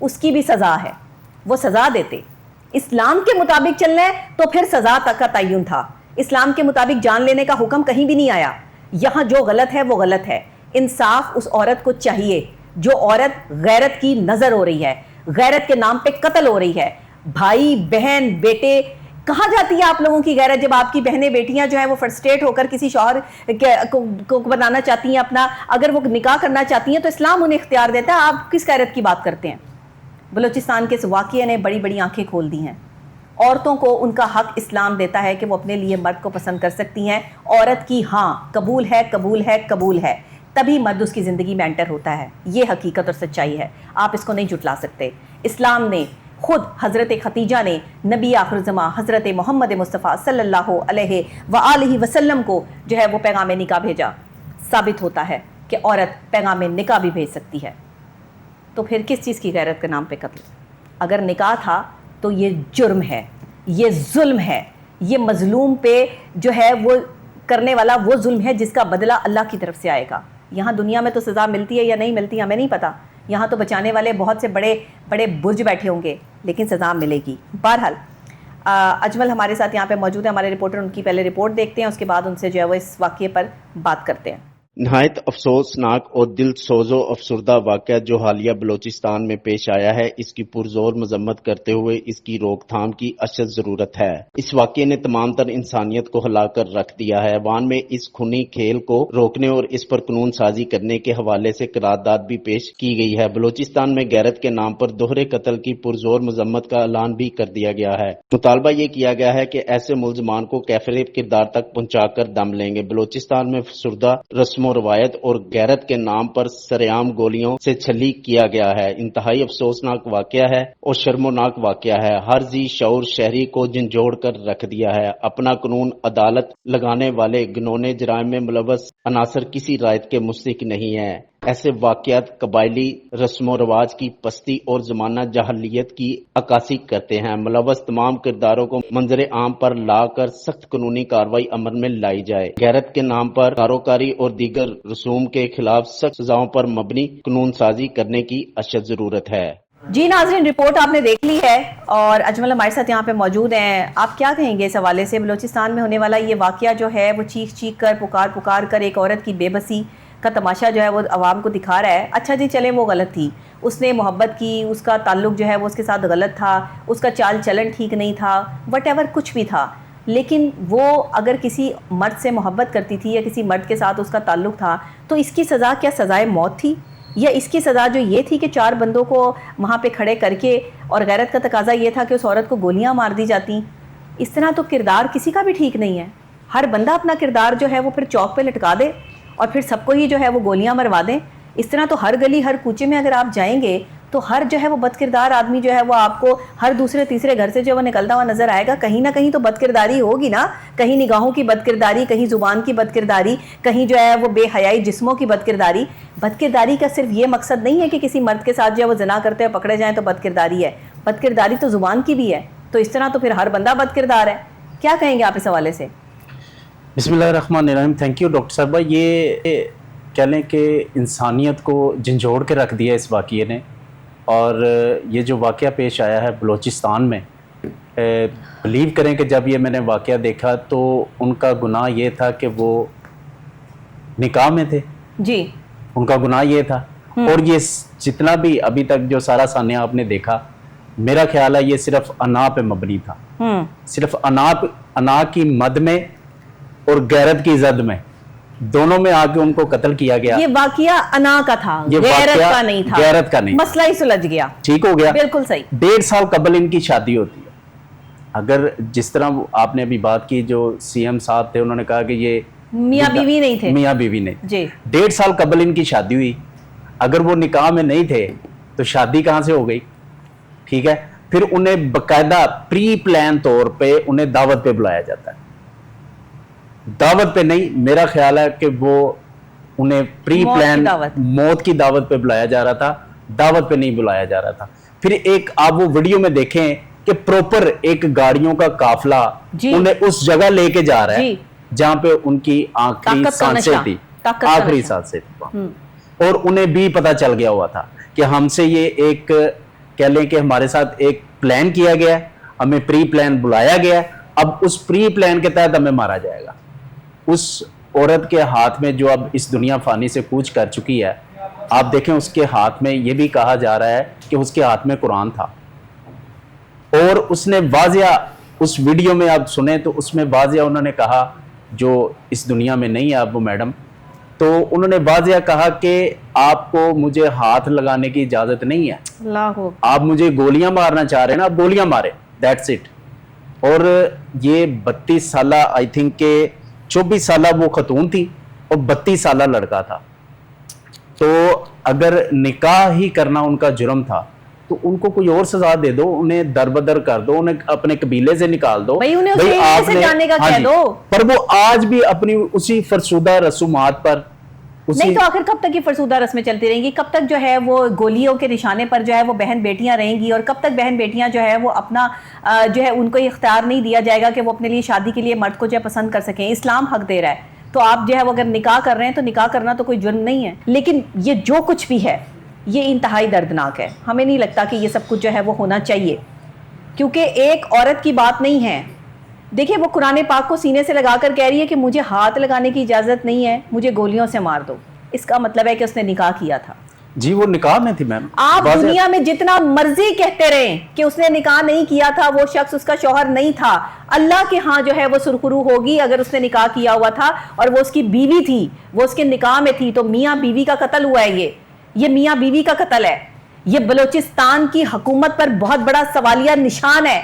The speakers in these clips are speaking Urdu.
اس کی بھی سزا ہے, وہ سزا دیتے. اسلام کے مطابق چلنا ہے تو پھر سزا تک کا تعین تھا. اسلام کے مطابق جان لینے کا حکم کہیں بھی نہیں آیا. یہاں جو غلط ہے وہ غلط ہے. انصاف اس عورت کو چاہیے جو عورت غیرت کی نظر ہو رہی ہے, غیرت کے نام پہ قتل ہو رہی ہے. بھائی بہن بیٹے, کہاں جاتی ہے آپ لوگوں کی غیرت جب آپ کی بہنیں بیٹیاں جو ہیں وہ فرسٹریٹ ہو کر کسی شوہر کو بنانا چاہتی ہیں اپنا, اگر وہ نکاح کرنا چاہتی ہیں تو اسلام انہیں اختیار دیتا ہے. آپ کس غیرت کی بات کرتے ہیں؟ بلوچستان کے اس واقعے نے بڑی بڑی آنکھیں کھول دی ہیں. عورتوں کو ان کا حق اسلام دیتا ہے کہ وہ اپنے لیے مرد کو پسند کر سکتی ہیں. عورت کی ہاں قبول ہے, قبول ہے, قبول ہے, تبھی مرد اس کی زندگی میں انٹر ہوتا ہے. یہ حقیقت اور سچائی ہے, آپ اس کو نہیں جھٹلا سکتے. اسلام نے خود حضرت ختیجہ نے نبی آخر زمان حضرت محمد مصطفیٰ صلی اللہ علیہ وآلہ وسلم کو جو ہے وہ پیغام نکاح بھیجا. ثابت ہوتا ہے کہ عورت پیغام نکاح بھی بھیج سکتی ہے. تو پھر کس چیز کی غیرت کے نام پہ قتل؟ اگر نکاح تھا تو یہ جرم ہے, یہ ظلم ہے, یہ مظلوم پہ جو ہے وہ کرنے والا وہ ظلم ہے جس کا بدلہ اللہ کی طرف سے آئے گا. یہاں دنیا میں تو سزا ملتی ہے یا نہیں ملتی ہمیں نہیں پتا. یہاں تو بچانے والے بہت سے بڑے بڑے برج بیٹھے ہوں گے, لیکن سزا ملے گی. بہرحال اجمل ہمارے ساتھ یہاں پہ موجود ہے, ہمارے رپورٹر, ان کی پہلے رپورٹ دیکھتے ہیں, اس کے بعد ان سے جو ہے وہ اس واقعے پر بات کرتے ہیں. نہایت افسوسناک اور دل سوز و افسردہ واقعہ جو حالیہ بلوچستان میں پیش آیا ہے, اس کی پرزور مذمت کرتے ہوئے اس کی روک تھام کی اشد ضرورت ہے. اس واقعے نے تمام تر انسانیت کو ہلا کر رکھ دیا ہے. عوام میں اس خونی کھیل کو روکنے اور اس پر قانون سازی کرنے کے حوالے سے قرارداد بھی پیش کی گئی ہے. بلوچستان میں غیرت کے نام پر دوہرے قتل کی پرزور مذمت کا اعلان بھی کر دیا گیا ہے. مطالبہ یہ کیا گیا ہے کہ ایسے ملزمان کو کیفر کردار تک پہنچا کر دم لیں گے. بلوچستان میں فسردہ رسم و روایت اور غیرت کے نام پر سرعام گولیوں سے چھلی کیا گیا ہے. انتہائی افسوسناک واقعہ ہے اور شرمناک واقعہ ہے. ہر ذی شعور شہری کو جھنجھوڑ کر رکھ دیا ہے. اپنا قانون عدالت لگانے والے گنونے جرائم میں ملوث عناصر کسی رعایت کے مستحق نہیں ہیں. ایسے واقعات قبائلی رسم و رواج کی پستی اور زمانہ جاہلیت کی عکاسی کرتے ہیں. ملوث تمام کرداروں کو منظر عام پر لا کر سخت قانونی کارروائی عمل میں لائی جائے. غیرت کے نام پر کاروکاری اور دیگر رسوم کے خلاف سخت سزاؤں پر مبنی قانون سازی کرنے کی اشد ضرورت ہے. جی ناظرین, رپورٹ آپ نے دیکھ لی ہے اور اجمل ہمارے ساتھ یہاں پہ موجود ہیں. آپ کیا کہیں گے اس حوالے سے؟ بلوچستان میں ہونے والا یہ واقعہ جو ہے وہ چیخ چیخ کر پکار کر ایک عورت کی بے بسی کا تماشا جو ہے وہ عوام کو دکھا رہا ہے. اچھا جی چلیں, وہ غلط تھی, اس نے محبت کی, اس کا تعلق جو ہے وہ اس کے ساتھ غلط تھا, اس کا چال چلن ٹھیک نہیں تھا, وٹ ایور کچھ بھی تھا, لیکن وہ اگر کسی مرد سے محبت کرتی تھی یا کسی مرد کے ساتھ اس کا تعلق تھا تو اس کی سزا کیا سزائے موت تھی؟ یا اس کی سزا جو یہ تھی کہ 4 بندوں کو وہاں پہ کھڑے کر کے, اور غیرت کا تقاضا یہ تھا کہ اس عورت کو گولیاں مار دی جاتی؟ اس طرح تو کردار کسی کا بھی ٹھیک نہیں ہے. ہر بندہ اپنا کردار جو ہے وہ پھر چوک پہ لٹکا دے اور پھر سب کو ہی جو ہے وہ گولیاں مروا دیں. اس طرح تو ہر گلی ہر کوچے میں اگر آپ جائیں گے تو ہر جو ہے وہ بد کردار آدمی جو ہے وہ آپ کو ہر دوسرے تیسرے گھر سے جو وہ نکلتا ہوا نظر آئے گا. کہیں نہ کہیں تو بد کرداری ہوگی نا, کہیں نگاہوں کی بد کرداری, کہیں زبان کی بد کرداری, کہیں جو ہے وہ بے حیائی جسموں کی بد کرداری. بد کرداری کا صرف یہ مقصد نہیں ہے کہ کسی مرد کے ساتھ جو ہے وہ زنا کرتے ہوئے پکڑے جائیں تو بد کرداری ہے. بد کرداری تو زبان کی بھی ہے. تو اس طرح تو پھر ہر بندہ بد کردار ہے. کیا کہیں گے آپ اس حوالے سے؟ بسم اللہ الرحمن الرحیم. تھینک یو ڈاکٹر صاحبہ. یہ کہہ لیں کہ انسانیت کو جھنجھوڑ کے رکھ دیا اس واقعے نے. اور یہ جو واقعہ پیش آیا ہے بلوچستان میں, بلیو کریں کہ جب یہ میں نے واقعہ دیکھا تو ان کا گناہ یہ تھا کہ وہ نکاح میں تھے. جی, ان کا گناہ یہ تھا. اور یہ جتنا بھی ابھی تک جو سارا سانیہ آپ نے دیکھا, میرا خیال ہے یہ صرف انا پہ مبنی تھا. صرف انا کی مد میں اور غیرت کی زد میں, دونوں میں آ کے ان کو قتل کیا گیا. یہ واقعہ انا کا تھا, غیرت کا نہیں تھا. غیرت کا نہیں, مسئلہ ہی سلجھ گیا, ٹھیک ہو گیا. بالکل صحیح. 1.5 سال قبل ان کی شادی ہوتی ہے. اگر جس طرح آپ نے ابھی بات کی, جو سی ایم صاحب تھے انہوں نے کہا کہ یہ میاں بیوی نہیں تھے, میاں بیوی نہیں جی. 1.5 سال قبل ان کی شادی ہوئی. اگر وہ نکاح میں نہیں تھے تو شادی کہاں سے ہو گئی؟ ٹھیک ہے. پھر انہیں باقاعدہ پری پلان طور پہ انہیں دعوت پہ بلایا جاتا ہے. دعوت پہ نہیں, میرا خیال ہے کہ وہ انہیں پری پلان موت کی دعوت پہ بلایا جا رہا تھا, دعوت پہ نہیں بلایا جا رہا تھا. پھر ایک آپ وہ ویڈیو میں دیکھیں کہ پروپر ایک گاڑیوں کا قافلہ انہیں اس جگہ لے کے جا رہا ہے جہاں پہ ان کی آخری سانسیں تھی, اور انہیں بھی پتا چل گیا ہوا تھا کہ ہم سے یہ ایک کہہ لیں کہ ہمارے ساتھ ایک پلان کیا گیا ہے, ہمیں پری پلان بلایا گیا ہے, اب اس پری پلان کے تحت ہمیں مارا جائے گا. اس عورت کے ہاتھ میں جو اب اس دنیا فانی سے کوچ کر چکی ہے, آپ دیکھیں اس کے ہاتھ میں, یہ بھی کہا جا رہا ہے کہ اس کے ہاتھ میں قرآن تھا, اور اس نے واضح اس ویڈیو میں آپ سنیں تو اس میں واضح انہوں نے کہا, جو اس دنیا میں نہیں ہے اب وہ میڈم, تو انہوں نے واضح کہا کہ آپ کو مجھے ہاتھ لگانے کی اجازت نہیں ہے, اللہ آپ مجھے گولیاں مارنا چاہ رہے ہیں نا, آپ گولیاں مارے, دیٹس اٹ. اور یہ 32 سالہ آئی تھنک کہ 24 سالہ وہ خاتون تھی اور 32 سالہ لڑکا تھا. تو اگر نکاح ہی کرنا ان کا جرم تھا تو ان کو کوئی اور سزا دے دو, انہیں دربدر کر دو, انہیں اپنے قبیلے سے نکال دو, بھائی انہیں اس ایریا سے جانے کا کہہ دو. پر وہ آج بھی اپنی اسی فرسودہ رسومات پر نہیں تو آخر کب تک یہ فرسودہ رسمیں چلتی رہیں گی؟ کب تک جو ہے وہ گولیوں کے نشانے پر جو ہے وہ بہن بیٹیاں رہیں گی؟ اور کب تک بہن بیٹیاں جو ہے وہ اپنا جو ہے ان کو یہ اختیار نہیں دیا جائے گا کہ وہ اپنے لیے شادی کے لیے مرد کو جو ہے پسند کر سکیں؟ اسلام حق دے رہا ہے, تو آپ جو ہے وہ اگر نکاح کر رہے ہیں تو نکاح کرنا تو کوئی جرم نہیں ہے. لیکن یہ جو کچھ بھی ہے یہ انتہائی دردناک ہے. ہمیں نہیں لگتا کہ یہ سب کچھ جو ہے وہ ہونا چاہیے, کیونکہ ایک عورت کی بات نہیں ہے. دیکھیں وہ قرآن پاک کو سینے سے لگا کر کہہ رہی ہے کہ مجھے ہاتھ لگانے کی اجازت نہیں ہے, مجھے گولیوں سے مار دو. اس کا مطلب ہے کہ اس نے نکاح کیا تھا. جی وہ نکاح میں تھی میم. آپ دنیا میں جتنا مرضی کہتے رہیں کہ اس نے نکاح نہیں کیا تھا, وہ شخص اس کا شوہر نہیں تھا, اللہ کے ہاں جو ہے وہ سرخرو ہوگی اگر اس نے نکاح کیا ہوا تھا اور وہ اس کی بیوی تھی, وہ اس کے نکاح میں تھی, تو میاں بیوی کا قتل ہوا ہے. یہ میاں بیوی کا قتل ہے. یہ بلوچستان کی حکومت پر بہت بڑا سوالیہ نشان ہے.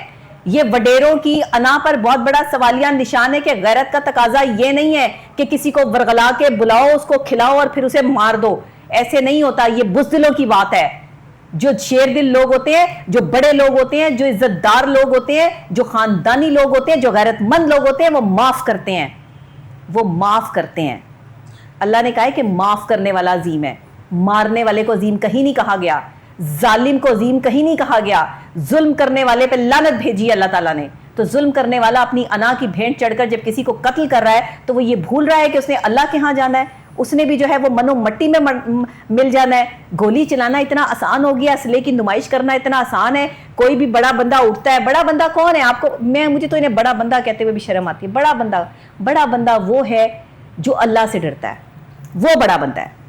یہ وڈیروں کی انا پر بہت بڑا سوالیہ نشان ہے کہ غیرت کا تقاضا یہ نہیں ہے کہ کسی کو ورغلا کے بلاؤ, اس کو کھلاؤ اور پھر اسے مار دو. ایسے نہیں ہوتا. یہ بزدلوں کی بات ہے. جو شیر دل لوگ ہوتے ہیں, جو بڑے لوگ ہوتے ہیں, جو عزت دار لوگ ہوتے ہیں, جو خاندانی لوگ ہوتے ہیں, جو غیرت مند لوگ ہوتے ہیں, وہ معاف کرتے ہیں. وہ معاف کرتے ہیں. اللہ نے کہا ہے کہ معاف کرنے والا عظیم ہے. مارنے والے کو عظیم کہیں نہیں کہا گیا, ظالم کو عظیم کہیں نہیں کہا گیا. ظلم کرنے والے پہ لعنت بھیجی اللہ تعالیٰ نے. تو ظلم کرنے والا اپنی انا کی بھینٹ چڑھ کر جب کسی کو قتل کر رہا ہے تو وہ یہ بھول رہا ہے کہ اس نے اللہ کے ہاں جانا ہے, اس نے بھی جو ہے وہ منو مٹی میں مل جانا ہے. گولی چلانا اتنا آسان ہو گیا, اسلحے کی نمائش کرنا اتنا آسان ہے. کوئی بھی بڑا بندہ اٹھتا ہے, بڑا بندہ کون ہے آپ کو, مجھے تو انہیں بڑا بندہ کہتے ہوئے بھی شرم آتی ہے. بڑا بندہ وہ ہے جو اللہ سے ڈرتا ہے, وہ بڑا بندہ ہے.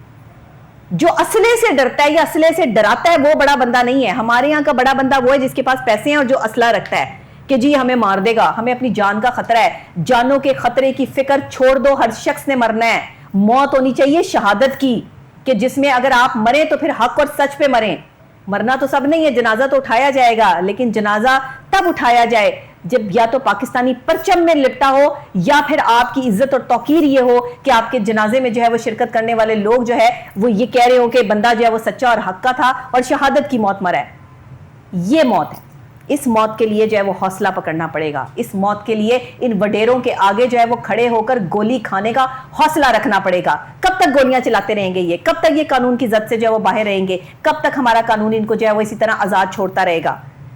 جو اسلحے سے ڈرتا ہے یا اسلحے سے ڈراتا ہے وہ بڑا بندہ نہیں ہے. ہمارے یہاں کا بڑا بندہ وہ ہے جس کے پاس پیسے ہیں اور جو اسلحہ رکھتا ہے کہ جی ہمیں مار دے گا, ہمیں اپنی جان کا خطرہ ہے. جانوں کے خطرے کی فکر چھوڑ دو, ہر شخص نے مرنا ہے. موت ہونی چاہیے شہادت کی, کہ جس میں اگر آپ مریں تو پھر حق اور سچ پہ مریں. مرنا تو سب نہیں ہے, جنازہ تو اٹھایا جائے گا, لیکن جنازہ تب اٹھایا جائے جب یا تو پاکستانی پرچم میں لپٹا ہو یا پھر آپ کی عزت اور توقیر یہ ہو کہ آپ کے جنازے میں جو ہے وہ شرکت کرنے والے لوگ جو ہے وہ یہ کہہ رہے ہو کہ بندہ جو ہے وہ سچا اور حق کا تھا اور شہادت کی موت مرا ہے. یہ موت ہے. اس موت کے لیے جو ہے وہ حوصلہ پکڑنا پڑے گا. اس موت کے لیے ان وڈیروں کے آگے جو ہے وہ کھڑے ہو کر گولی کھانے کا حوصلہ رکھنا پڑے گا. کب تک گولیاں چلاتے رہیں گے یہ؟ کب تک یہ قانون کی زد سے جو ہے وہ باہر رہیں گے؟ کب تک ہمارا قانون ان کو جو ہے وہ اسی طرح آزاد چھوڑتا رہے گا؟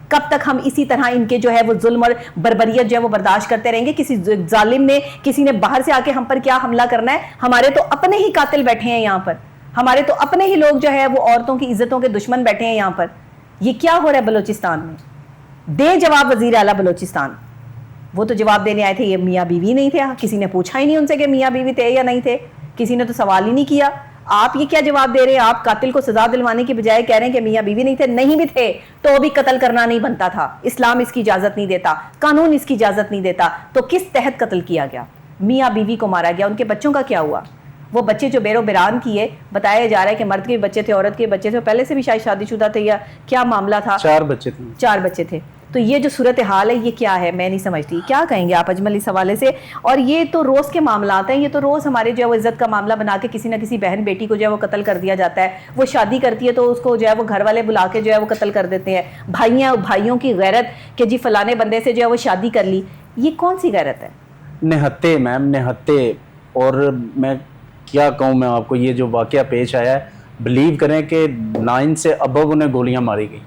کب تک ہم اسی طرح ان کے جو ہے وہ ظلم اور بربریت جو ہے وہ برداشت کرتے رہیں گے؟ کسی ظالم نے, کسی نے باہر سے آ کے ہم پر کیا حملہ کرنا ہے؟ ہمارے تو اپنے ہی قاتل بیٹھے ہیں یہاں پر, ہمارے تو اپنے ہی لوگ جو ہے وہ عورتوں کی عزتوں کے دشمن بیٹھے ہیں یہاں پر. یہ کیا ہو رہا ہے بلوچستان میں؟ دے جواب وزیر اعلیٰ بلوچستان. وہ تو جواب دینے آئے تھے, یہ میاں بیوی نہیں تھے. کسی نے پوچھا ہی نہیں ان سے کہ میاں بیوی تھے یا نہیں تھے, کسی نے تو سوال ہی نہیں کیا. آپ یہ کیا جواب دے رہے ہیں؟ آپ قاتل کو سزا دلوانے کی بجائے کہہ رہے ہیں کہ میاں بیوی نہیں تھے. نہیں بھی تھے تو بھی قتل کرنا نہیں بنتا تھا. اسلام اس کی اجازت نہیں دیتا, قانون اس کی اجازت نہیں دیتا. تو کس تحت قتل کیا گیا؟ میاں بیوی کو مارا گیا. ان کے بچوں کا کیا ہوا؟ وہ بچے جو بیرو بیران کیے, بتایا جا رہا ہے کہ مرد کے بچے تھے, عورت کے بچے تھے, پہلے سے بھی شاید شادی شدہ تھے یا کیا معاملہ تھا؟ 4 بچے تھے. تو یہ جو صورتحال ہے یہ کیا ہے میں نہیں سمجھتی. کیا کہیں گے آپ اجمل اس حوالے سے؟ اور یہ تو روز کے معاملات ہیں, یہ تو روز ہمارے جو ہے وہ عزت کا معاملہ بنا کے کسی نہ کسی بہن بیٹی کو جو ہے وہ قتل کر دیا جاتا ہے. وہ شادی کرتی ہے تو اس کو جو ہے وہ گھر والے بلا کے جو ہے وہ قتل کر دیتے ہیں. بھائیوں کی غیرت کہ جی فلانے بندے سے جو ہے وہ شادی کر لی, یہ کون سی غیرت ہے؟ نہتے میم, نہتے. اور میں کیا کہوں میں آپ کو, یہ جو واقعہ پیش آیا ہے, بلیو کریں کہ 9 سے ابو انہیں گولیاں ماری گئی.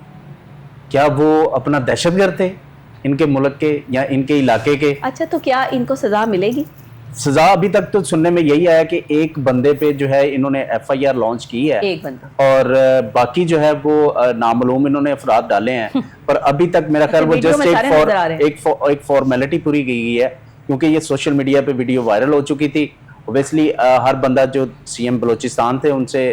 کیا وہ اپنا دہشت گرد تھے ان کے ملک کے یا ان کے علاقے کے؟ اچھا تو کیا ان کو سزا ملے گی؟ سزا ابھی تک تو سننے میں یہی آیا کہ ایک بندے پہ جو ہے انہوں نے ایف آئی آر لانچ کی ہے، ایک بندہ، اور باقی جو ہے وہ نامعلوم انہوں نے افراد ڈالے ہیں، پر ابھی تک میرا خیال وہ جسٹ ایک فارمیلٹی پوری کی گئی ہے، کیونکہ یہ سوشل میڈیا پہ ویڈیو وائرل ہو چکی تھی. اوبیسلی ہر بندہ جو سی ایم بلوچستان تھے ان سے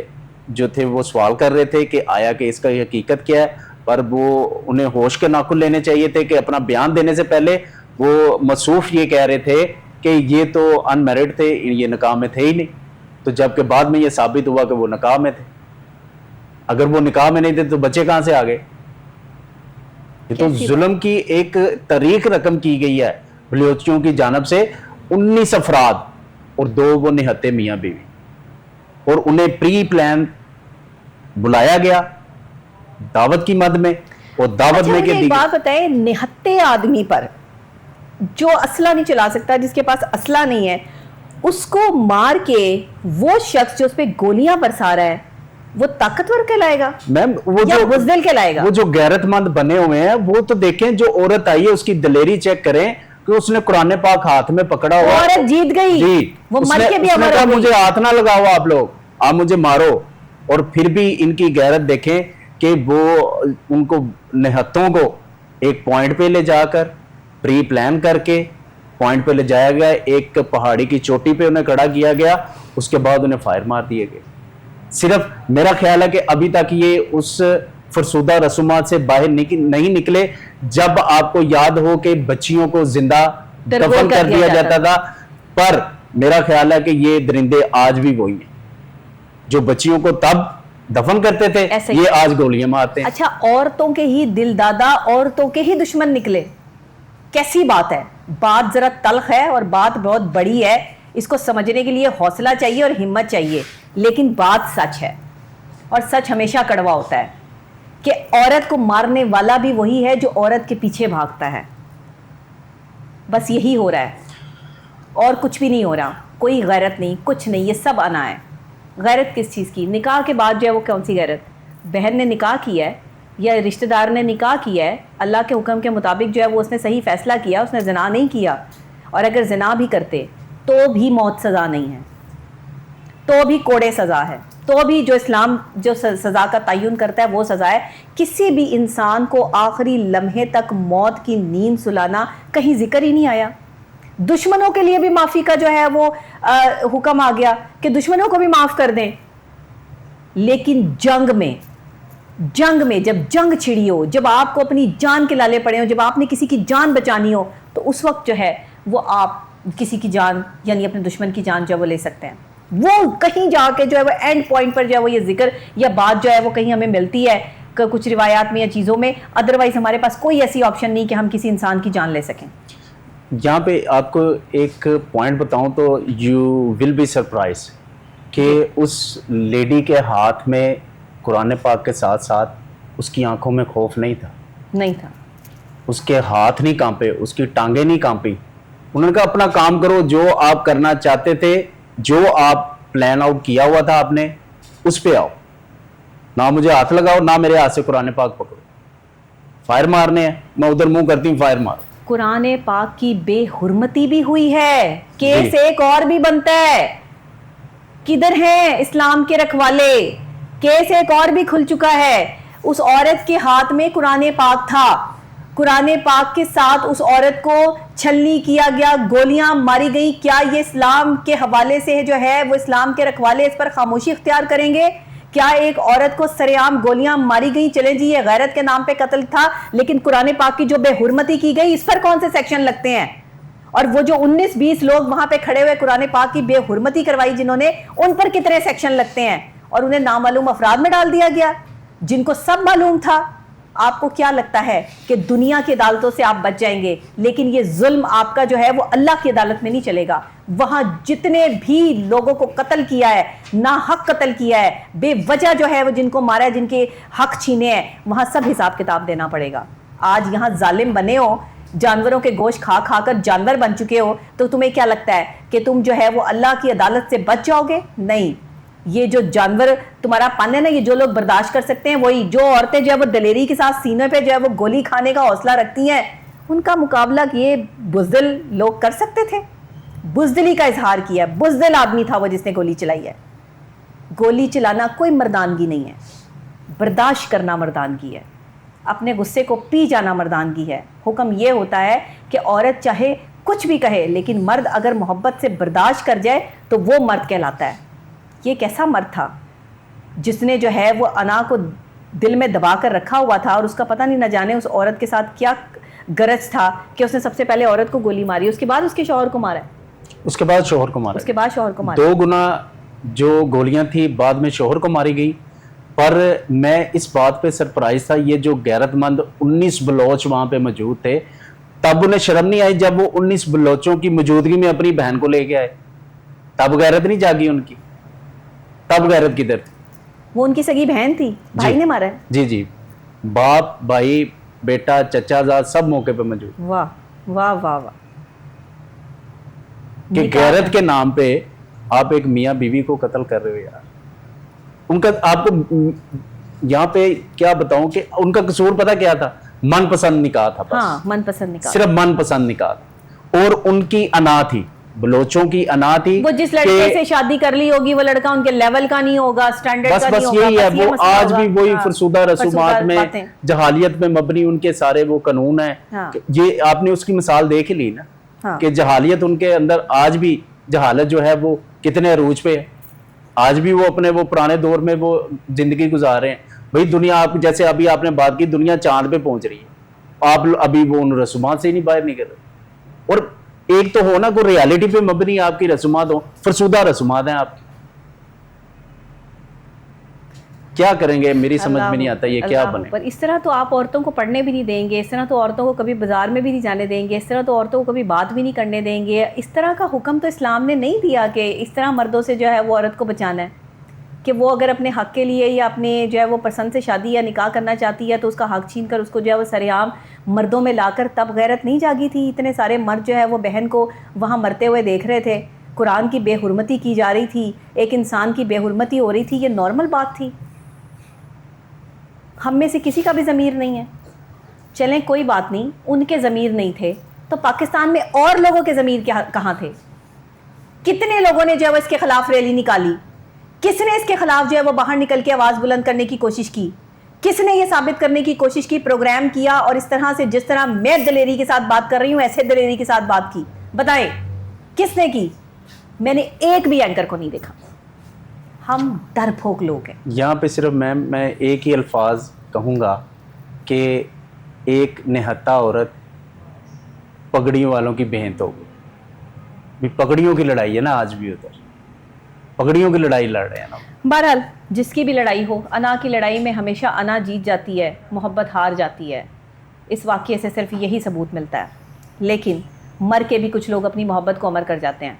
جو تھے وہ سوال کر رہے تھے کہ آیا کہ اس کا حقیقت کیا ہے، پر وہ انہیں ہوش کے ناخن لینے چاہیے تھے کہ اپنا بیان دینے سے پہلے وہ موصوف یہ کہہ رہے تھے کہ یہ تو ان میرڈ تھے، یہ نکاح میں تھے ہی نہیں، تو جبکہ بعد میں یہ ثابت ہوا کہ وہ نکاح میں تھے. اگر وہ نکاح میں نہیں تھے تو بچے کہاں سے آ گئے؟ یہ تو ظلم کی ایک طریق رقم کی گئی ہے بلوچیوں کی جانب سے. 19 افراد اور 2 وہ نہتے میاں بیوی، اور انہیں پری پلان بلایا گیا دعوت کی مد میں، اور دعوت میں کہ ایک بات بتائیں، نہتے آدمی پر جو اسلحہ نہیں چلا سکتا، جس کے پاس اسلحہ نہیں ہے، اس کو مار کے وہ شخص جو اس پہ گولیاں برسا رہا ہے وہ طاقتور کہلائے گا میم؟ وہ یا بزدل کہلائے گا؟ وہ جو غیرت مند بنے ہوئے ہیں وہ تو دیکھیں، جو عورت آئی ہے اس کی دلیری چیک کریں کہ اس نے قرآن پاک ہاتھ میں پکڑا ہوا، عورت جیت گئی، جی وہ مر کے بھی امر ہو گئی، مجھے ہاتھ نہ لگاؤ آپ لوگ، آپ مجھے مارو. اور پھر بھی ان کی غیرت دیکھیں کہ وہ ان کو نہتوں کو ایک پوائنٹ پہ لے جا کر پری پلان کر کے پوائنٹ پہ لے جایا گیا، ایک پہاڑی کی چوٹی پہ انہیں کھڑا کیا گیا، اس کے بعد انہیں فائر مار دیے گئے. صرف میرا خیال ہے کہ ابھی تک یہ اس فرسودہ رسومات سے باہر نہیں نکلے جب آپ کو یاد ہو کہ بچیوں کو زندہ دفن کر دیا جاتا تھا. پر میرا خیال ہے کہ یہ درندے آج بھی وہی ہیں جو بچیوں کو تب دفن کرتے تھے، یہ آج گولیاں مارتے ہیں. اچھا، عورتوں کے ہی دل دادا، عورتوں کے ہی دشمن نکلے، کیسی بات ہے؟ بات ذرا تلخ ہے اور بات بہت بڑی ہے، اس کو سمجھنے کے لیے حوصلہ چاہیے اور ہمت چاہیے، لیکن بات سچ ہے، اور سچ ہمیشہ کڑوا ہوتا ہے کہ عورت کو مارنے والا بھی وہی ہے جو عورت کے پیچھے بھاگتا ہے. بس یہی ہو رہا ہے اور کچھ بھی نہیں ہو رہا. کوئی غیرت نہیں، کچھ نہیں، یہ سب انا ہے. غیرت کس چیز کی؟ نکاح کے بعد جو ہے وہ کون سی غیرت؟ بہن نے نکاح کیا ہے یا رشتہ دار نے نکاح کیا ہے، اللہ کے حکم کے مطابق جو ہے وہ اس نے صحیح فیصلہ کیا، اس نے زنا نہیں کیا، اور اگر زنا بھی کرتے تو بھی موت سزا نہیں ہے، تو بھی کوڑے سزا ہے، تو بھی جو اسلام جو سزا کا تعین کرتا ہے وہ سزا ہے. کسی بھی انسان کو آخری لمحے تک موت کی نیند سلانا کہیں ذکر ہی نہیں آیا. دشمنوں کے لیے بھی معافی کا جو ہے وہ حکم آ گیا کہ دشمنوں کو بھی معاف کر دیں، لیکن جنگ میں جب جنگ چھڑی ہو، جب آپ کو اپنی جان کے لالے پڑے ہو، جب آپ نے کسی کی جان بچانی ہو، تو اس وقت جو ہے وہ آپ کسی کی جان یعنی اپنے دشمن کی جان جو ہے وہ لے سکتے ہیں. وہ کہیں جا کے جو ہے وہ اینڈ پوائنٹ پر جو ہے وہ یہ ذکر یا بات جو ہے وہ کہیں ہمیں ملتی ہے کچھ روایات میں یا چیزوں میں، ادروائز ہمارے پاس کوئی ایسی آپشن نہیں کہ ہم کسی انسان کی جان لے سکیں. یہاں پہ آپ کو ایک پوائنٹ بتاؤں تو یو ول بی سرپرائز کہ اس لیڈی کے ہاتھ میں قرآن پاک کے ساتھ ساتھ اس کی آنکھوں میں خوف نہیں تھا، اس کے ہاتھ نہیں کانپے، اس کی ٹانگیں نہیں کانپی. انہوں نے کہا اپنا کام کرو، جو آپ کرنا چاہتے تھے، جو آپ پلان آؤٹ کیا ہوا تھا آپ نے، اس پہ آؤ، نہ مجھے ہاتھ لگاؤ، نہ میرے ہاتھ سے قرآن پاک پکڑو. فائر مارنے ہیں، میں ادھر منہ کرتی ہوں فائر مارو. قرآن پاک کی بے حرمتی بھی ہوئی ہے، کیس ایک اور بھی بنتا ہے. کدھر ہیں اسلام کے رکھوالے؟ کیس ایک اور بھی کھل چکا ہے. اس عورت کے ہاتھ میں قرآن پاک تھا، قرآن پاک کے ساتھ اس عورت کو چھلنی کیا گیا، گولیاں ماری گئی. کیا یہ اسلام کے حوالے سے جو ہے وہ اسلام کے رکھوالے اس پر خاموشی اختیار کریں گے؟ کیا ایک عورت کو سرے عام گولیاں ماری گئی، چلے جی یہ غیرت کے نام پہ قتل تھا، لیکن قرآن پاک کی جو بے حرمتی کی گئی اس پر کون سے سیکشن لگتے ہیں؟ اور وہ جو 19-20 لوگ وہاں پہ کھڑے ہوئے قرآن پاک کی بے حرمتی کروائی جنہوں نے، ان پر کتنے سیکشن لگتے ہیں؟ اور انہیں نامعلوم افراد میں ڈال دیا گیا جن کو سب معلوم تھا. آپ کو کیا لگتا ہے کہ دنیا کی عدالتوں سے آپ بچ جائیں گے، لیکن یہ ظلم آپ کا جو ہے وہ اللہ کی عدالت میں نہیں چلے گا. وہاں جتنے بھی لوگوں کو قتل کیا ہے، ناحق قتل کیا ہے، بے وجہ جو ہے وہ جن کو مارا ہے، جن کے حق چھینے ہیں، وہاں سب حساب کتاب دینا پڑے گا. آج یہاں ظالم بنے ہو، جانوروں کے گوشت کھا کھا کر جانور بن چکے ہو، تو تمہیں کیا لگتا ہے کہ تم جو ہے وہ اللہ کی عدالت سے بچ جاؤ گے؟ نہیں. یہ جو جانور تمہارا پن ہے نا، یہ جو لوگ برداشت کر سکتے ہیں، وہی جو عورتیں جو ہے وہ دلیری کے ساتھ سینے پہ جو ہے وہ گولی کھانے کا حوصلہ رکھتی ہیں، ان کا مقابلہ یہ بزدل لوگ کر سکتے تھے بزدلی کا اظہار کیا ہے. بزدل آدمی تھا وہ جس نے گولی چلائی ہے. گولی چلانا کوئی مردانگی نہیں ہے, برداشت کرنا مردانگی ہے, اپنے غصے کو پی جانا مردانگی ہے. حکم یہ ہوتا ہے کہ عورت چاہے کچھ بھی کہے لیکن مرد اگر محبت سے برداشت کر جائے تو وہ مرد کہلاتا ہے. یہ کیسا مرد تھا جس نے جو ہے وہ انا کو دل میں دبا کر رکھا ہوا تھا, اور اس کا پتہ نہیں نہ جانے اس عورت کے ساتھ کیا غرض تھا کہ اس نے سب سے پہلے عورت کو گولی ماری, اس کے بعد اس کے شوہر کو مارا ہے, اس کے بعد شوہر کو مارا, اس کے بعد شوہر کو مارا. 2 گنا جو گولیاں تھی بعد میں شوہر کو ماری گئی. پر میں اس بات پہ سرپرائز تھا, یہ جو غیرت مند 19 بلوچ وہاں پہ موجود تھے, تب انہیں شرم نہیں آئی جب وہ 19 بلوچوں کی موجودگی میں اپنی بہن کو لے کے آئے؟ تب غیرت نہیں جاگی ان کی؟ تب غیرت کدھر تھی؟ وہ ان کی سگی بہن تھی, بھائی نے مارا ہے. جی جی, باپ, بھائی, بیٹا, چچا زاد سب موقع پہ موجود. واہ واہ واہ واہ. کہ غیرت کے نام پہ آپ ایک میاں بیوی کو قتل کر رہے ہو یار. ان کا آپ کو یہاں پہ کیا بتاؤں کہ ان کا قصور پتہ کیا تھا؟ من پسند نکاح تھا. ہاں, من پسند نکاح, صرف من پسند نکاح تھا, اور ان کی انا تھی, بلوچوں کی انا تھی. وہ جس لڑکے سے شادی کر لی ہوگی وہ لڑکا ان کے لیول کا نہیں ہوگا, سٹینڈرڈ کا نہیں ہوگا. بس یہی ہے, وہ آج بھی وہی فرسودہ رسومات میں, جہالیت میں مبنی ان کے سارے وہ قانون ہیں. یہ آپ نے اس کی مثال دیکھ لی نا کہ جہالیت ان کے اندر آج بھی, جہالت جو ہے وہ کتنے عروج پہ ہے. آج بھی وہ اپنے وہ پرانے دور میں وہ زندگی گزار رہے ہیں. بھئی دنیا, آپ جیسے ابھی آپ نے بات کی, دنیا چاند پہ پہنچ رہی ہے, آپ ابھی وہ ان رسومات سے ہی نہیں باہر نکل رہے. اور ایک تو ہو نا کوئی ریالٹی پہ مبنی آپ کی رسومات ہو, فرسودہ رسومات ہیں آپ کی. کیا کریں گے, میری سمجھ میں نہیں آتا یہ کیا بنے. پر اس طرح تو آپ عورتوں کو پڑھنے بھی نہیں دیں گے, اس طرح تو عورتوں کو کبھی بازار میں بھی نہیں جانے دیں گے, اس طرح تو عورتوں کو کبھی بات بھی نہیں کرنے دیں گے. اس طرح کا حکم تو اسلام نے نہیں دیا کہ اس طرح مردوں سے جو ہے وہ عورت کو بچانا ہے, کہ وہ اگر اپنے حق کے لیے یا اپنے جو ہے وہ پسند سے شادی یا نکاح کرنا چاہتی ہے تو اس کا حق چھین کر اس کو جو ہے وہ سرعام مردوں میں لا کر, تب غیرت نہیں جاگی تھی. اتنے سارے مرد جو ہے وہ بہن کو وہاں مرتے ہوئے دیکھ رہے تھے, قرآن کی بے حرمتی کی جا رہی تھی, ایک انسان کی بے حرمتی ہو رہی تھی, یہ نارمل بات تھی. ہم میں سے کسی کا بھی ضمیر نہیں ہے, چلیں کوئی بات نہیں, ان کے ضمیر نہیں تھے تو پاکستان میں اور لوگوں کے ضمیر کہاں تھے؟ کتنے لوگوں نے جو ہے وہ اس کے خلاف ریلی نکالی, کس نے اس کے خلاف جو ہے وہ باہر نکل کے آواز بلند کرنے کی کوشش کی, کس نے یہ ثابت کرنے کی کوشش کی, پروگرام کیا, اور اس طرح سے جس طرح میں دلیری کے ساتھ بات کر رہی ہوں ایسے دلیری کے ساتھ بات کی؟ بتائیں کس نے کی؟ میں نے ایک بھی اینکر کو نہیں دیکھا. ہم ڈرپوک لوگ ہیں. یہاں پہ صرف میں ایک ہی الفاظ کہوں گا کہ ایک نہتا عورت پگڑیوں والوں کی بہن تو ہوگی. پگڑیوں کی لڑائی ہے نا آج بھی, ادھر پگڑیوں کی لڑائی لڑ رہے ہیں نا. بہرحال جس کی بھی لڑائی ہو, انا کی لڑائی میں ہمیشہ انا جیت جاتی ہے, محبت ہار جاتی ہے. اس واقعے سے صرف یہی ثبوت ملتا ہے. لیکن مر کے بھی کچھ لوگ اپنی محبت کو امر کر جاتے ہیں.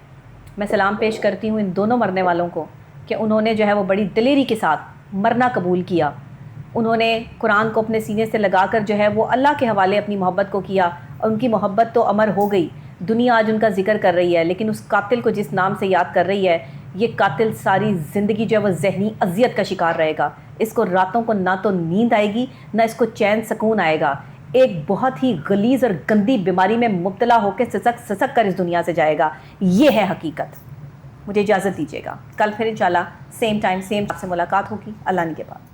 میں سلام پیش کرتی ہوں ان دونوں مرنے والوں کو کہ انہوں نے جو ہے وہ بڑی دلیری کے ساتھ مرنا قبول کیا. انہوں نے قرآن کو اپنے سینے سے لگا کر جو ہے وہ اللہ کے حوالے اپنی محبت کو کیا, اور ان کی محبت تو امر ہو گئی. دنیا آج ان کا ذکر کر رہی ہے, لیکن اس قاتل کو جس نام سے یاد کر رہی ہے, یہ قاتل ساری زندگی جو ہے وہ ذہنی اذیت کا شکار رہے گا. اس کو راتوں کو نہ تو نیند آئے گی نہ اس کو چین سکون آئے گا. ایک بہت ہی غلیظ اور گندی بیماری میں مبتلا ہو کے سسک کر اس دنیا سے جائے گا. یہ ہے حقیقت. مجھے اجازت دیجیے گا, کل پھر انشاءاللہ سیم ٹائم سیم سے ملاقات ہوگی. اللہ نے کے بعد.